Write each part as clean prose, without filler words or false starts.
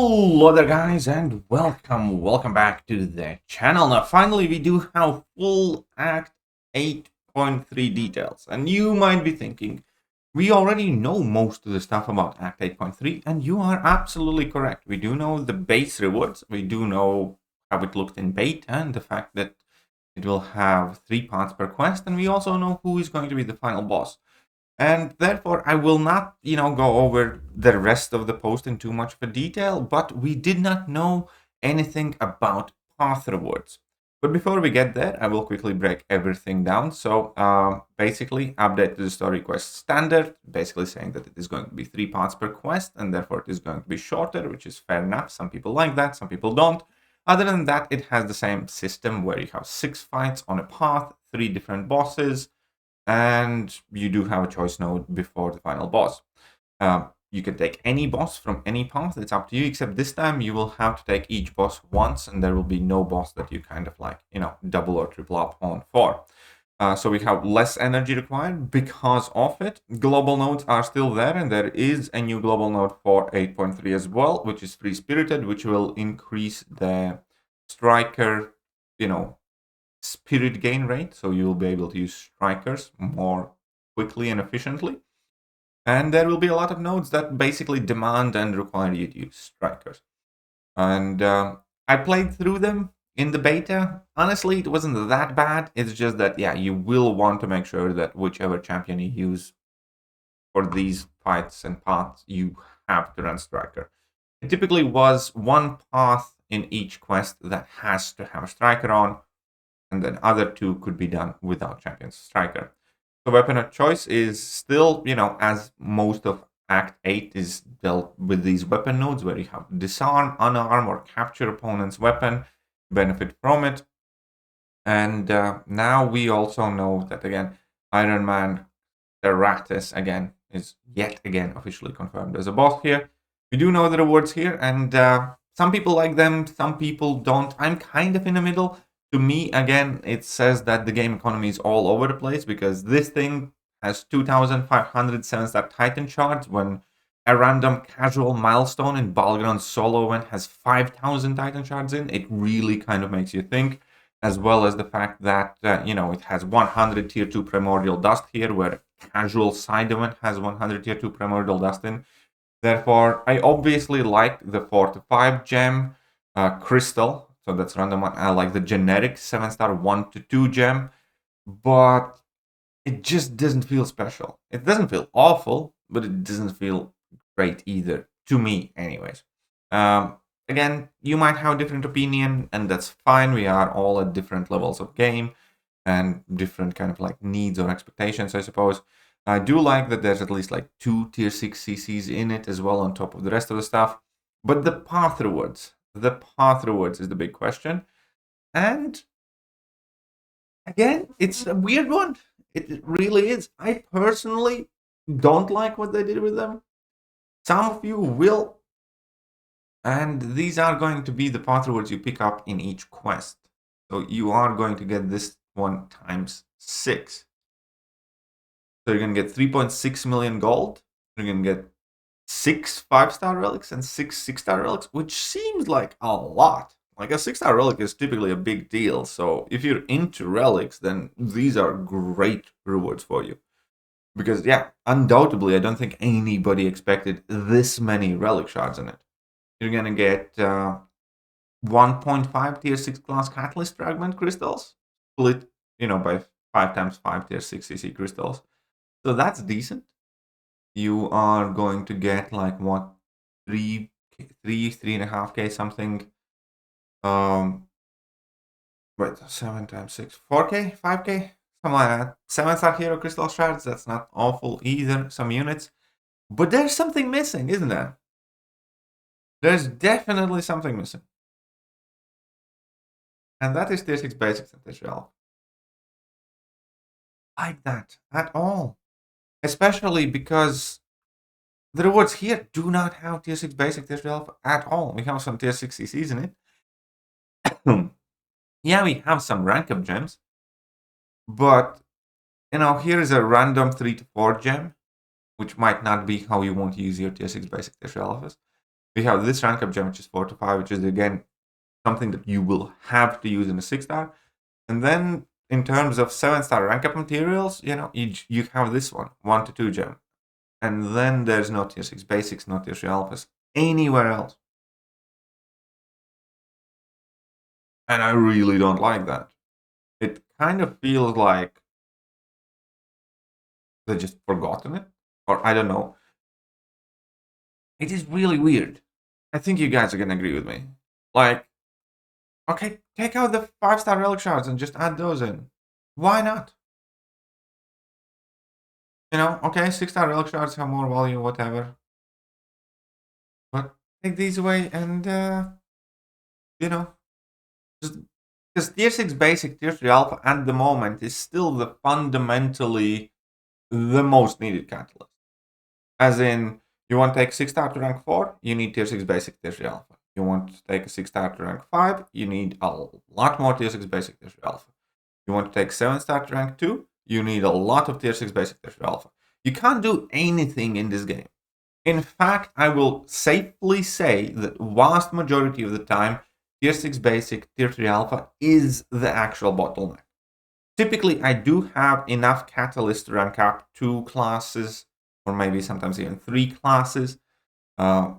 Hello there guys and welcome back to the channel. Now finally we do have full Act 8.3 details, and you might be thinking we already know most of the stuff about Act 8.3, and you are absolutely correct. We do know the base rewards, we do know how it looked in beta and the fact that it will have 3 parts per quest, and we also know who is going to be the final boss. And therefore, I will not, go over the rest of the post in too much of a detail, but we did not know anything about path rewards. But before we get there, I will quickly break everything down. So basically, update to the story quest standard, basically saying that it is going to be 3 parts per quest, and therefore it is going to be shorter, which is fair enough. Some people like that, some people don't. Other than that, it has the same system where you have 6 fights on a path, 3 different bosses, and you do have a choice node before the final boss. You can take any boss from any path, it's up to you, except this time you will have to take each boss once, and there will be no boss that you kind of double or triple up on for. So we have less energy required because of it. Global nodes are still there, and there is a new global node for 8.3 as well, which is free-spirited, which will increase the striker, spirit gain rate, so you'll be able to use strikers more quickly and efficiently. And there will be a lot of nodes that basically demand and require you to use strikers. And I played through them in the beta. Honestly, it wasn't that bad. It's just that, yeah, you will want to make sure that whichever champion you use for these fights and paths, you have to run striker. It typically was 1 path in each quest that has to have a striker on, and then other 2 could be done without champion's striker. The weapon of choice is still, as most of Act 8 is dealt with these weapon nodes, where you have disarm, unarm, or capture opponent's weapon, benefit from it. And now we also know that, again, Iron Man Theratis, again, is yet again officially confirmed as a boss here. We do know the rewards here, and some people like them, some people don't. I'm kind of in the middle. To me, again, it says that the game economy is all over the place, because this thing has 2,500 7-star Titan shards when a random casual milestone in Balgron's solo event has 5,000 Titan shards in. It really kind of makes you think, as well as the fact that, it has 100 tier 2 primordial dust here, where casual side event has 100 tier 2 primordial dust in. Therefore, I obviously like the 4 to 5 gem crystal. So that's random one. I like the generic 7-star 1 to 2 gem, but it just doesn't feel special. It doesn't feel awful, but it doesn't feel great either, to me anyways. Again, you might have a different opinion, and that's fine. We are all at different levels of game and different kind of needs or expectations, I suppose. I do like that there's at least 2 tier 6 CCs in it as well on top of the rest of the stuff. But the path rewards. The path rewards is the big question. And again, it's a weird one. It really is. I personally don't like what they did with them. Some of you will. And these are going to be the path rewards you pick up in each quest. So you are going to get this one times 6. So you're going to get 3.6 million gold. You're going to get 6 5-star relics and 6 6-star relics, which seems like a lot. Like a 6-star relic is typically a big deal. So if you're into relics, then these are great rewards for you. Because, yeah, undoubtedly, I don't think anybody expected this many relic shards in it. You're going to get 1.5 tier 6 class catalyst fragment crystals, split, by 5 times 5 tier 6 CC crystals. So that's decent. You are going to get 3.5k something. Wait, 7 times 6, 4k, 5k, something like that. 7-star hero crystal shards, that's not awful either, some units. But there's something missing, isn't there? There's definitely something missing. And that is tier 6 basics and tier 12. Like that at all. Especially because the rewards here do not have tier 6 basic, tier 12 at all. We have some tier 6 CCs in it. Yeah, we have some rank up gems. But, here is a random 3 to 4 gem, which might not be how you want to use your tier 6 basic, tier 12 office. We have this rank up gem, which is 4 to 5, which is again something that you will have to use in a 6-star. And then in terms of 7-star rank up materials, you have this one, 1 to 2 gem. And then there's no tier 6 basics, no tier 3 alphas anywhere else. And I really don't like that. It kind of feels like they just forgotten it, or I don't know. It is really weird. I think you guys are gonna agree with me. Like, okay, take out the 5-star relic shards and just add those in. Why not? Okay, 6-star relic shards have more value, whatever. But take these away and, just because tier 6 basic, tier 3 alpha at the moment is still the fundamentally the most needed catalyst. As in, you want to take 6-star to rank 4, you need tier 6 basic, tier 3 alpha. You want to take a 6-star to rank 5, you need a lot more tier 6 basic, tier 3 alpha. You want to take 7-star to rank 2, you need a lot of tier 6 basic, tier 3 alpha. You can't do anything in this game. In fact, I will safely say that vast majority of the time, tier 6 basic, tier 3 alpha is the actual bottleneck. Typically, I do have enough catalysts to rank up 2 classes, or maybe sometimes even 3 classes, either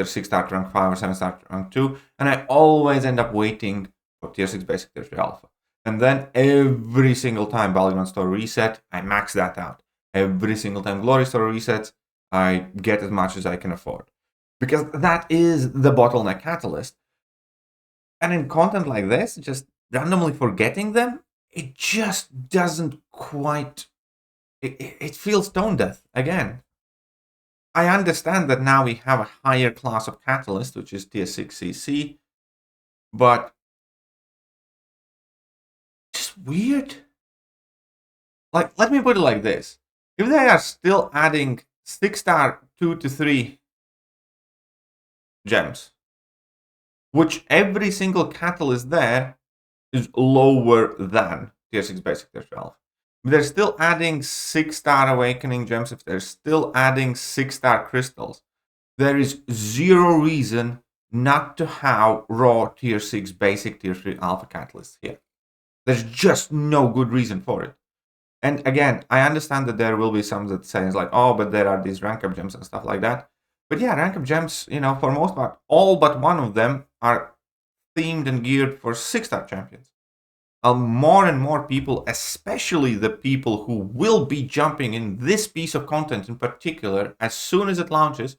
6-star to rank 5 or 7-star to rank 2, and I always end up waiting for tier 6 basic, tier 3 alpha. And then every single time Battleground Store reset, I max that out. Every single time Glory Store resets, I get as much as I can afford. Because that is the bottleneck catalyst. And in content like this, just randomly forgetting them, it just doesn't quite... It feels tone deaf, again. I understand that now we have a higher class of catalyst, which is tier 6 CC, but just weird. Like, let me put it like this. If they are still adding 6-star 2 to 3 gems, which every single catalyst there is lower than tier 6 basic, tier 3 alpha. If they're still adding 6-star awakening gems, if they're still adding 6-star crystals, there is zero reason not to have raw tier 6 basic, tier 3 alpha catalysts here. There's just no good reason for it. And again, I understand that there will be some that says like, oh, but there are these rank up gems and stuff like that. But yeah, rank up gems, for most part, all but one of them are themed and geared for 6-star champions. More and more people, especially the people who will be jumping in this piece of content in particular, as soon as it launches,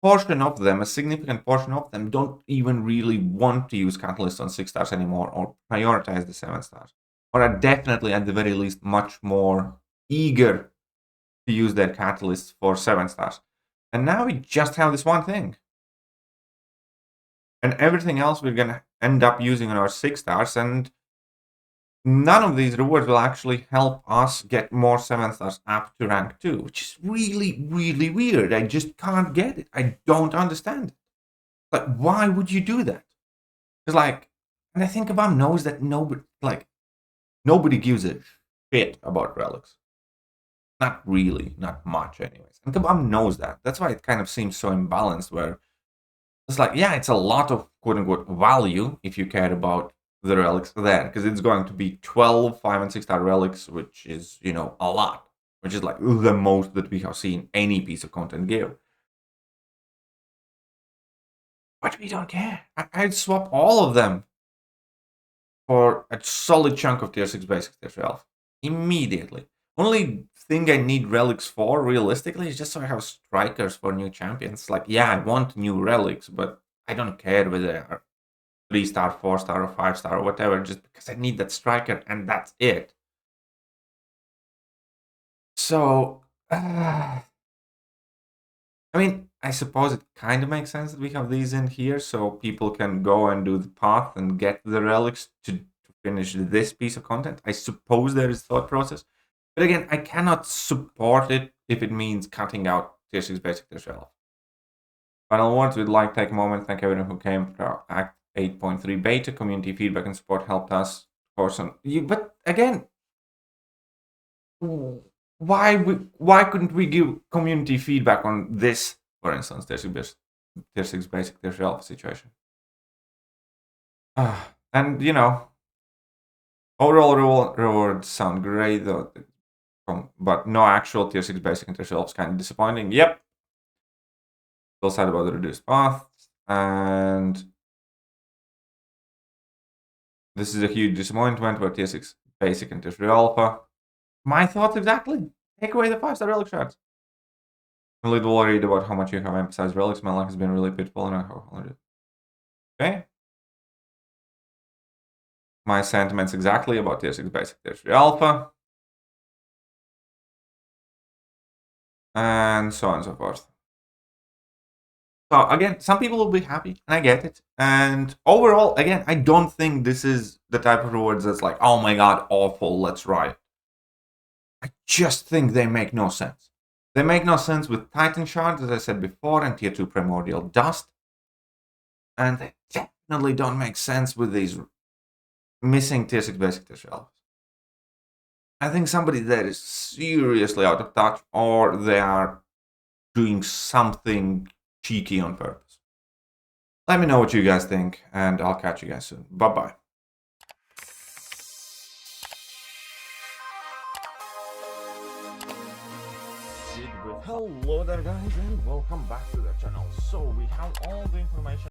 a significant portion of them, don't even really want to use catalysts on 6-stars anymore or prioritize the 7-stars. Or are definitely, at the very least, much more eager to use their catalysts for 7-stars. And now we just have this one thing. And everything else we're going to end up using on our 6-stars, and none of these rewards will actually help us get more 7-stars up to rank 2, which is really, really weird. I just can't get it. I don't understand it. Like, why would you do that? Because, and I think Kabam knows that nobody gives a shit about relics. Not really, not much anyways. And Kabam knows that. That's why it kind of seems so imbalanced, where it's like, yeah, it's a lot of quote-unquote value if you care about the relics there, because it's going to be 12 5 and 6-star relics, which is, a lot, which is like the most that we have seen any piece of content give. But we don't care. I'd swap all of them for a solid chunk of tier 6 basics, tier 12 immediately. Only thing I need relics for, realistically, is just so I have strikers for new champions. Like, yeah, I want new relics, but I don't care whether they are 3-star, 4-star, or 5-star, or whatever, just because I need that striker, and that's it. So, I mean, I suppose it kind of makes sense that we have these in here, so people can go and do the path and get the relics to finish this piece of content. I suppose there is thought process. But again, I cannot support it if it means cutting out tier 6 basic, tier 12. Final words, we'd like to take a moment, thank everyone who came to our Act 8.3 beta. Community feedback and support helped us, of course. But again, why couldn't we give community feedback on this For instance, Tier 6 basic, Tier 3 alpha situation. And, you know, overall rewards sound great, though, but no actual Tier 6 basic and Tier 3 alpha is kind of disappointing. Yep. Still sad about the reduced paths, and this is a huge disappointment where Tier 6 basic and Tier 3 alpha. My thoughts exactly. Take away the 5-star relic shards. I'm a little worried about how much you have emphasized relics. My life has been really pitiful and I have okay. My sentiments exactly about Tier 6 basic, Tier 3 alpha. And so on and so forth. So again, some people will be happy, and I get it. And overall, again, I don't think this is the type of rewards that's like, oh my god, awful, let's riot. I just think they make no sense. They make no sense with Titan Shards, as I said before, and Tier 2 Primordial Dust. And they definitely don't make sense with these missing Tier 6 basic, Tier 3 alphas. I think somebody there is seriously out of touch, or they are doing something cheeky on purpose. Let me know what you guys think, and I'll catch you guys soon. Bye-bye. Hello there guys, and welcome back to the channel. So we have all the information